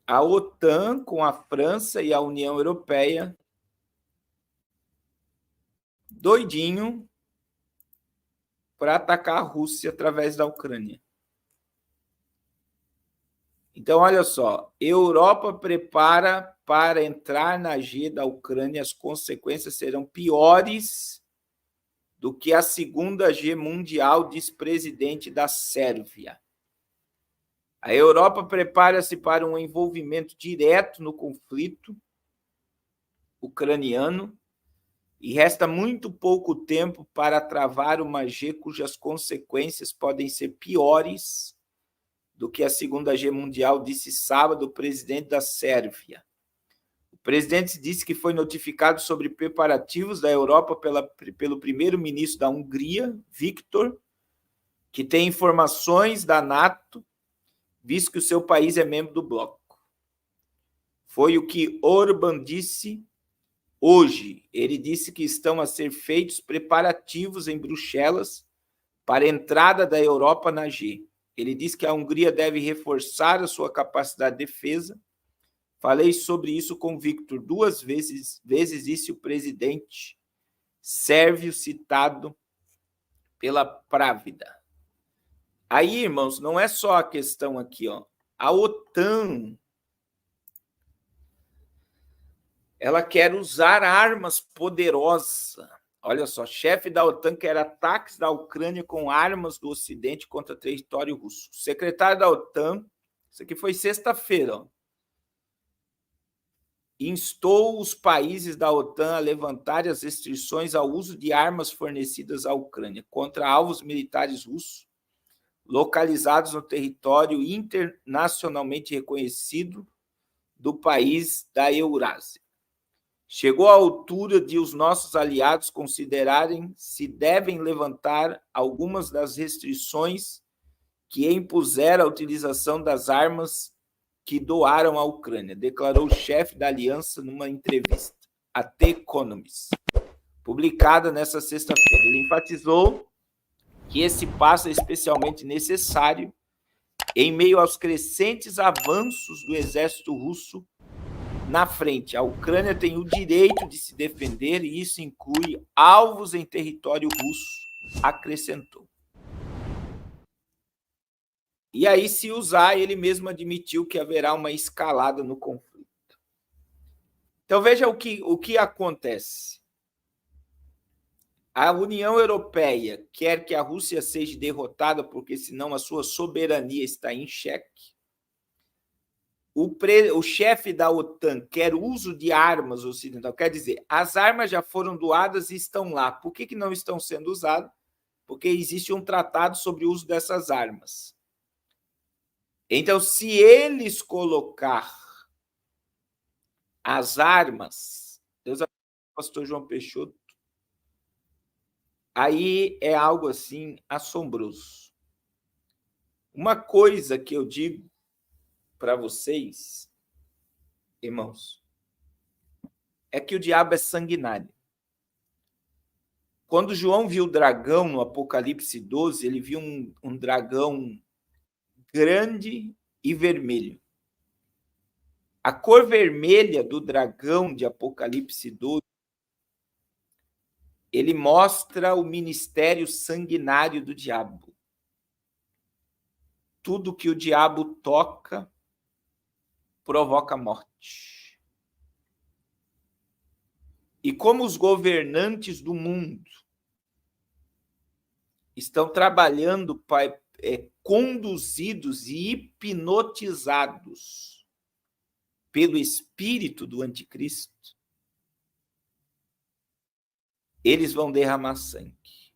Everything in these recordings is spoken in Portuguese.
a OTAN com a França e a União Europeia doidinho para atacar a Rússia através da Ucrânia. Então, olha só, Europa prepara para entrar na G da Ucrânia, as consequências serão piores do que a segunda G mundial, diz presidente da Sérvia. A Europa prepara-se para um envolvimento direto no conflito ucraniano e resta muito pouco tempo para travar uma G cujas consequências podem ser piores do que a segunda G mundial, disse sábado o presidente da Sérvia. O presidente disse que foi notificado sobre preparativos da Europa pelo primeiro-ministro da Hungria, Viktor, que tem informações da NATO, visto que o seu país é membro do bloco. Foi o que Orbán disse hoje. Ele disse que estão a ser feitos preparativos em Bruxelas para a entrada da Europa na G. Ele disse que a Hungria deve reforçar a sua capacidade de defesa. Falei sobre isso com o Viktor 2 vezes, disse o presidente sérvio citado pela Pravda. Aí, irmãos, não é só a questão aqui, ó. A OTAN, ela quer usar armas poderosas. Olha só, chefe da OTAN quer ataques da Ucrânia com armas do Ocidente contra território russo. Secretário da OTAN, isso aqui foi sexta-feira, instou os países da OTAN a levantarem as restrições ao uso de armas fornecidas à Ucrânia contra alvos militares russos localizados no território internacionalmente reconhecido do país da Eurásia. Chegou à altura de os nossos aliados considerarem se devem levantar algumas das restrições que impuseram a utilização das armas que doaram à Ucrânia, declarou o chefe da aliança numa entrevista à The Economist, publicada nesta sexta-feira. Ele enfatizou que esse passo é especialmente necessário em meio aos crescentes avanços do exército russo na frente. A Ucrânia tem o direito de se defender e isso inclui alvos em território russo, acrescentou. E aí, se usar, ele mesmo admitiu que haverá uma escalada no conflito. Então, veja o que acontece. A União Europeia quer que a Rússia seja derrotada, porque senão a sua soberania está em xeque. O chefe da OTAN quer o uso de armas ocidentais, quer dizer, as armas já foram doadas e estão lá. Por que não estão sendo usadas? Porque existe um tratado sobre o uso dessas armas. Então, se eles colocar as armas, Deus abençoe o pastor João Peixoto, aí é algo assim assombroso. Uma coisa que eu digo para vocês, irmãos, é que o diabo é sanguinário. Quando João viu o dragão no Apocalipse 12, ele viu um dragão grande e vermelho. A cor vermelha do dragão de Apocalipse 12, ele mostra o ministério sanguinário do diabo. Tudo que o diabo toca provoca morte. E como os governantes do mundo estão trabalhando conduzidos e hipnotizados pelo espírito do anticristo, eles vão derramar sangue.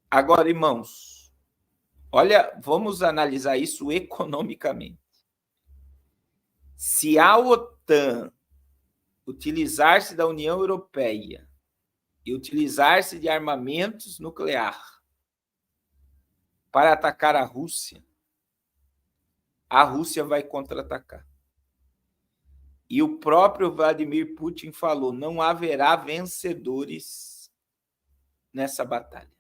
Agora, irmãos, olha, vamos analisar isso economicamente. Se a OTAN utilizar-se da União Europeia e utilizar-se de armamentos nucleares para atacar a Rússia vai contra-atacar. E o próprio Vladimir Putin falou, não haverá vencedores nessa batalha.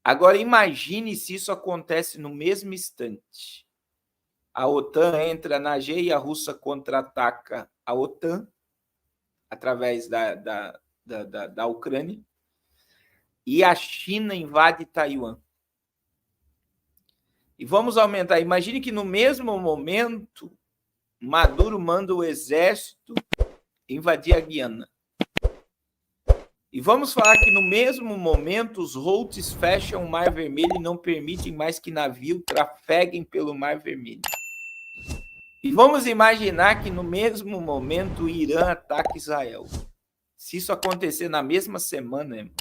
Agora, imagine se isso acontece no mesmo instante A OTAN entra na G e a Rússia contra-ataca a OTAN através da Ucrânia. E a China invade Taiwan. E vamos aumentar. Imagine que no mesmo momento, Maduro manda o exército invadir a Guiana. E vamos falar que no mesmo momento os Houthis fecham o Mar Vermelho e não permitem mais que navios trafeguem pelo Mar Vermelho. E vamos imaginar que no mesmo momento o Irã ataca Israel. Se isso acontecer na mesma semana, irmãos,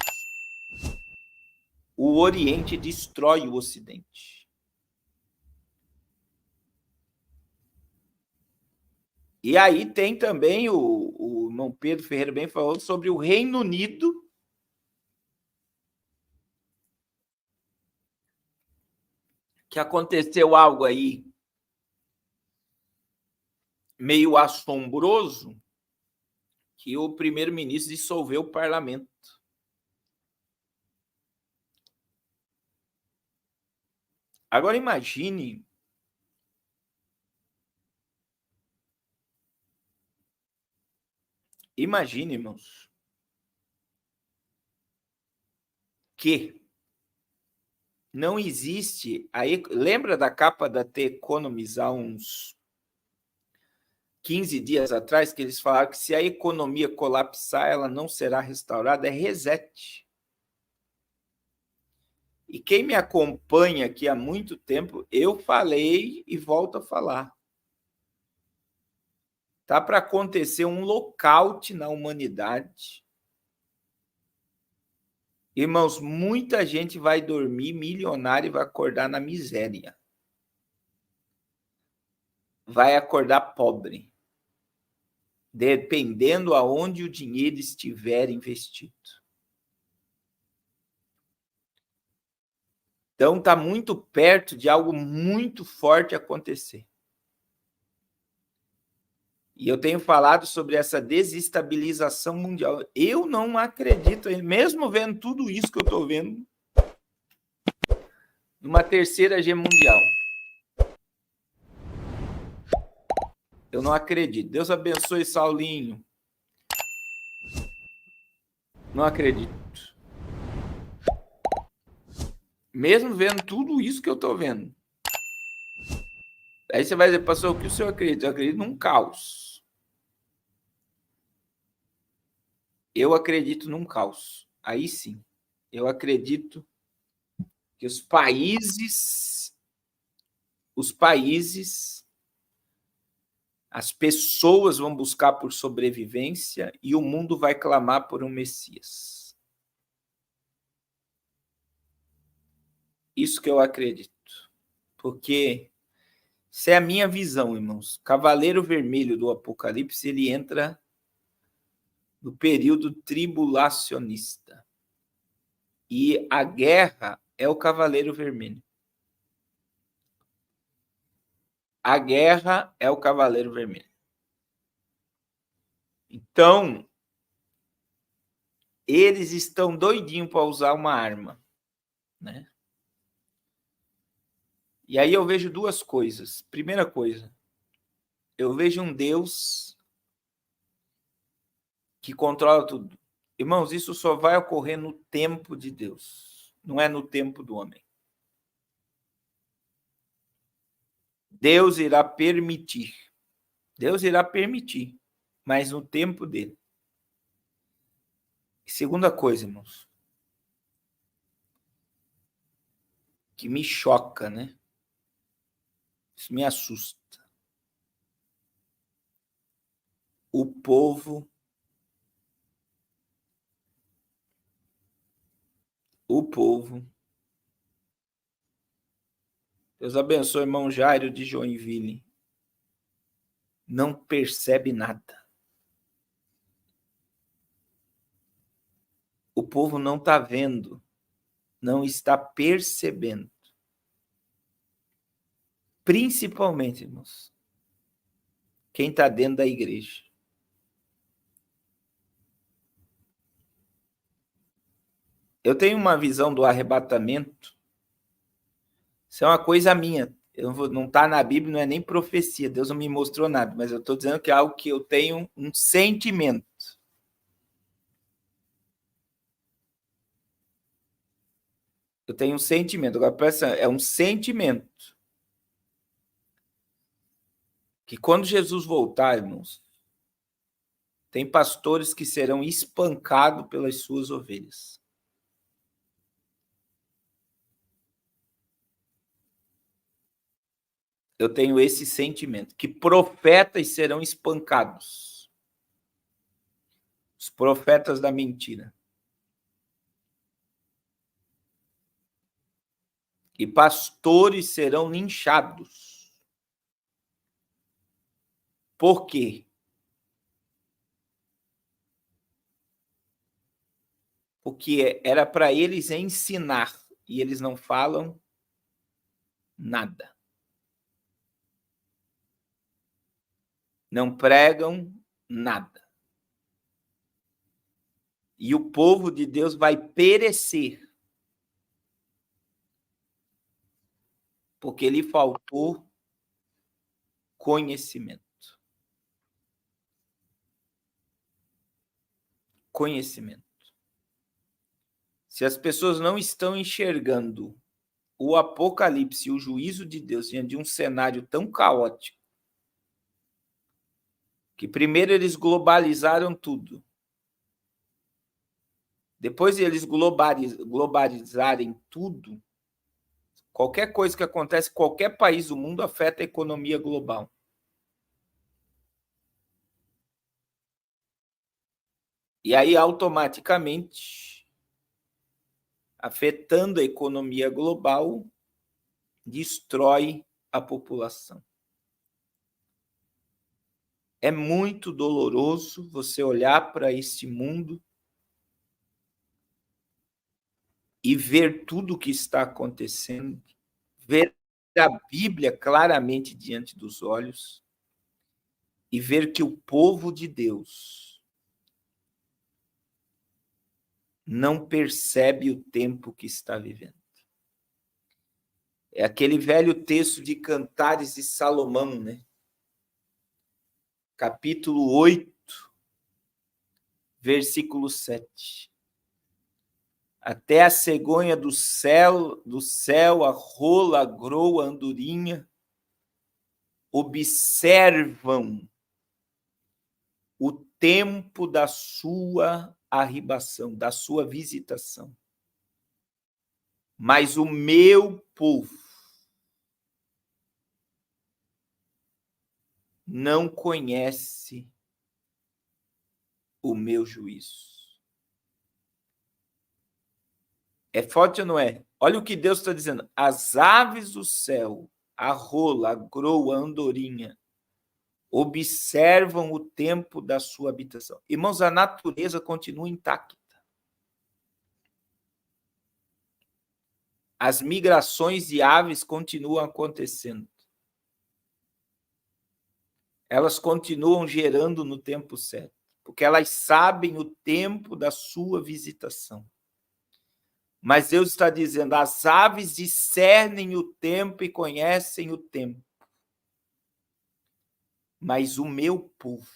o Oriente destrói o Ocidente. E aí tem também o irmão Pedro Ferreira bem falou sobre o Reino Unido, que aconteceu algo aí meio assombroso, que o primeiro-ministro dissolveu o parlamento. Agora imagine irmãos, que não existe. Aí, lembra da capa da The Economist há uns 15 dias atrás, que eles falaram que se a economia colapsar, ela não será restaurada, é reset. E quem me acompanha aqui há muito tempo, eu falei e volto a falar. Tá para acontecer um lockout na humanidade. Irmãos, muita gente vai dormir milionária e vai acordar na miséria. Vai acordar pobre, dependendo aonde o dinheiro estiver investido. Então, está muito perto de algo muito forte acontecer. E eu tenho falado sobre essa desestabilização mundial. Eu não acredito, mesmo vendo tudo isso que eu estou vendo, numa terceira G mundial. Eu não acredito. Deus abençoe Saulinho. Não acredito. Mesmo vendo tudo isso que eu estou vendo. Aí você vai dizer, pastor, o que o senhor acredita? Eu acredito num caos. Eu acredito num caos. Aí sim. Eu acredito que os países, as pessoas vão buscar por sobrevivência e o mundo vai clamar por um Messias. Isso que eu acredito. Porque essa é a minha visão, irmãos. Cavaleiro Vermelho do Apocalipse, ele entra no período tribulacionista. E a guerra é o Cavaleiro Vermelho. A guerra é o Cavaleiro Vermelho. Então, eles estão doidinhos para usar uma arma, né? E aí eu vejo duas coisas. Primeira coisa, eu vejo um Deus que controla tudo. Irmãos, isso só vai ocorrer no tempo de Deus, não é no tempo do homem. Deus irá permitir, mas no tempo dele. E segunda coisa, irmãos, que me choca, né? Isso me assusta. O povo Deus abençoe, irmão Jairo de Joinville, não percebe nada. O povo não está vendo, não está percebendo. Principalmente, irmãos, quem está dentro da igreja. Eu tenho uma visão do arrebatamento. Isso é uma coisa minha. Não está na Bíblia, não é nem profecia, Deus não me mostrou nada, mas eu estou dizendo que é algo que eu tenho um sentimento. Eu tenho um sentimento. Agora, presta atenção, é um sentimento. Que quando Jesus voltar, irmãos, tem pastores que serão espancados pelas suas ovelhas. Eu tenho esse sentimento, que profetas serão espancados. Os profetas da mentira. E pastores serão linchados. Por quê? Porque era para eles ensinar, e eles não falam nada. Não pregam nada. E o povo de Deus vai perecer, porque lhe faltou conhecimento. Conhecimento. Se as pessoas não estão enxergando o Apocalipse e o juízo de Deus diante de um cenário tão caótico, que primeiro eles globalizaram tudo, depois de eles globalizarem tudo, qualquer coisa que acontece em qualquer país do mundo afeta a economia global. E aí, automaticamente, afetando a economia global, destrói a população. É muito doloroso você olhar para este mundo e ver tudo o que está acontecendo, ver a Bíblia claramente diante dos olhos e ver que o povo de Deus não percebe o tempo que está vivendo. É aquele velho texto de Cantares de Salomão, né? Capítulo 8, versículo 7. Até a cegonha do céu, a rola, a groa, a andorinha, observam o tempo da sua arribação, da sua visitação. Mas o meu povo não conhece o meu juízo. É forte ou não é? Olha o que Deus está dizendo. As aves do céu, a rola, a groa, a andorinha, observam o tempo da sua habitação. Irmãos, a natureza continua intacta. As migrações de aves continuam acontecendo. Elas continuam gerando no tempo certo, porque elas sabem o tempo da sua visitação. Mas Deus está dizendo, as aves discernem o tempo e conhecem o tempo. Mas o meu povo,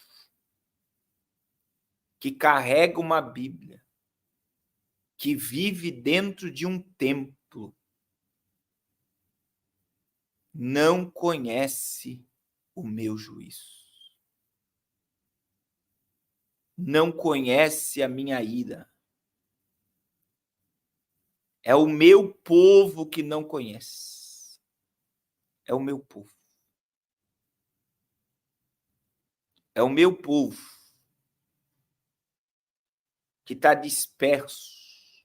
que carrega uma Bíblia, que vive dentro de um templo, não conhece o meu juízo. Não conhece a minha ira. É o meu povo que não conhece. É o meu povo. É o meu povo que está disperso.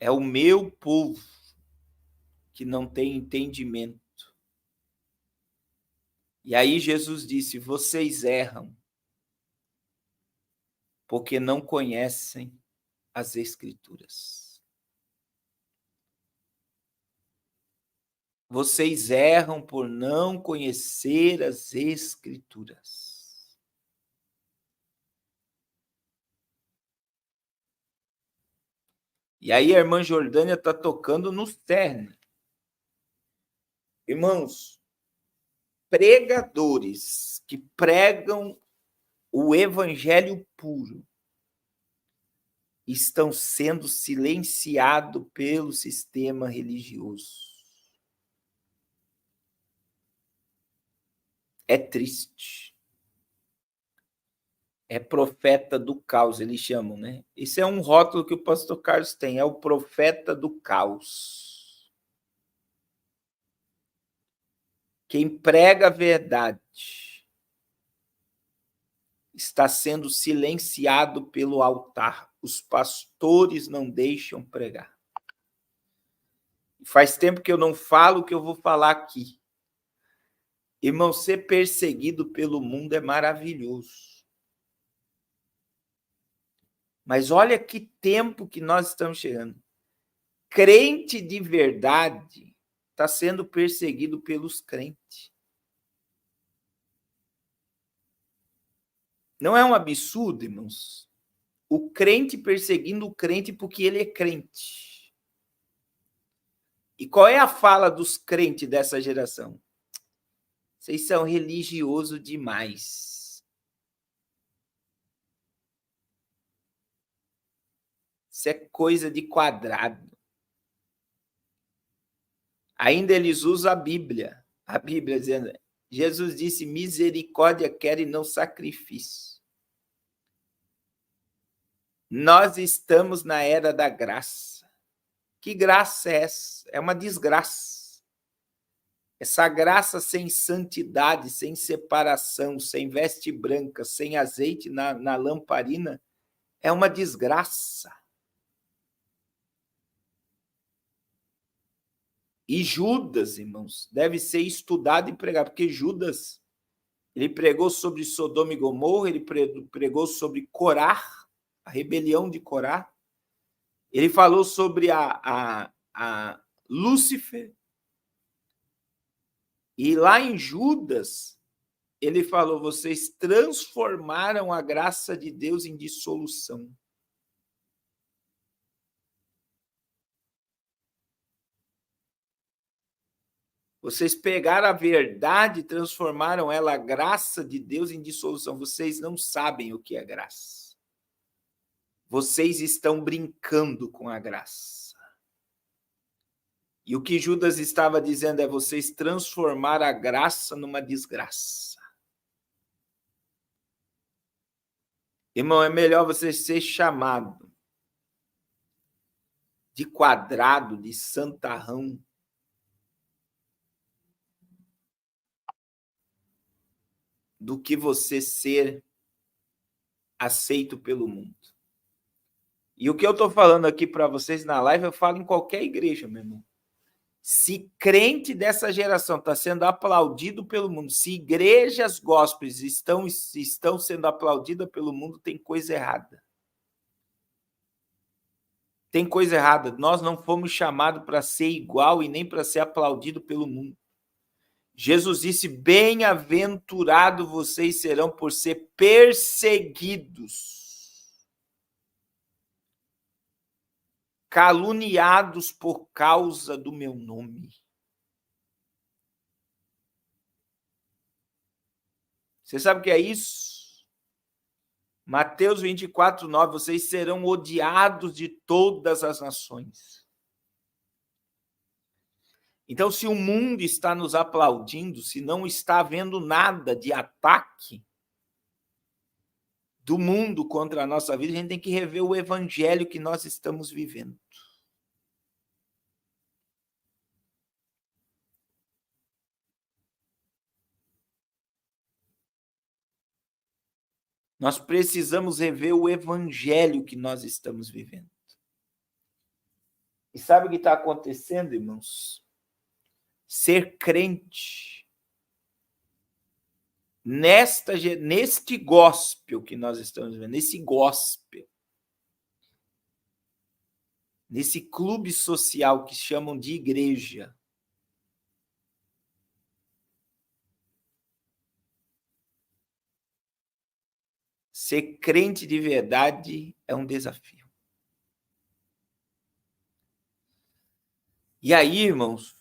É o meu povo que não tem entendimento. E aí Jesus disse, vocês erram porque não conhecem as Escrituras. Vocês erram por não conhecer as Escrituras. E aí a irmã Jordânia está tocando no cerne. Irmãos, pregadores que pregam o evangelho puro estão sendo silenciados pelo sistema religioso. É triste. É profeta do caos, eles chamam, né? Esse é um rótulo que o pastor Carlos tem, é o profeta do caos. Quem prega a verdade está sendo silenciado pelo altar. Os pastores não deixam pregar. Faz tempo que eu não falo o que eu vou falar aqui. Irmão, ser perseguido pelo mundo é maravilhoso. Mas olha que tempo que nós estamos chegando. Crente de verdade está sendo perseguido pelos crentes. Não é um absurdo, irmãos? O crente perseguindo o crente porque ele é crente. E qual é a fala dos crentes dessa geração? Vocês são religiosos demais. Isso é coisa de quadrado. Ainda eles usam a Bíblia dizendo, Jesus disse, misericórdia quero e não sacrifício. Nós estamos na era da graça. Que graça é essa? É uma desgraça. Essa graça sem santidade, sem separação, sem veste branca, sem azeite na lamparina, é uma desgraça. E Judas, irmãos, deve ser estudado e pregado, porque Judas, ele pregou sobre Sodoma e Gomorra, ele pregou sobre Corá, a rebelião de Corá, ele falou sobre a Lúcifer, e lá em Judas, ele falou, vocês transformaram a graça de Deus em dissolução. Vocês pegaram a verdade e transformaram ela, a graça de Deus, em dissolução. Vocês não sabem o que é graça. Vocês estão brincando com a graça. E o que Judas estava dizendo é, vocês transformaram a graça numa desgraça. Irmão, é melhor você ser chamado de quadrado, de santarrão, do que você ser aceito pelo mundo. E o que eu estou falando aqui para vocês na live, eu falo em qualquer igreja, meu irmão. Se crente dessa geração está sendo aplaudido pelo mundo, se igrejas gospels estão sendo aplaudidas pelo mundo, tem coisa errada. Tem coisa errada. Nós não fomos chamados para ser igual e nem para ser aplaudido pelo mundo. Jesus disse, bem-aventurados vocês serão por ser perseguidos, caluniados por causa do meu nome. Você sabe o que é isso? Mateus 24, 9, vocês serão odiados de todas as nações. Então, se o mundo está nos aplaudindo, se não está havendo nada de ataque do mundo contra a nossa vida, a gente tem que rever o evangelho que nós estamos vivendo. Nós precisamos rever o evangelho que nós estamos vivendo. E sabe o que está acontecendo, irmãos? Ser crente neste gospel que nós estamos vivendo, nesse gospel, nesse clube social que chamam de igreja, ser crente de verdade é um desafio. E aí, irmãos,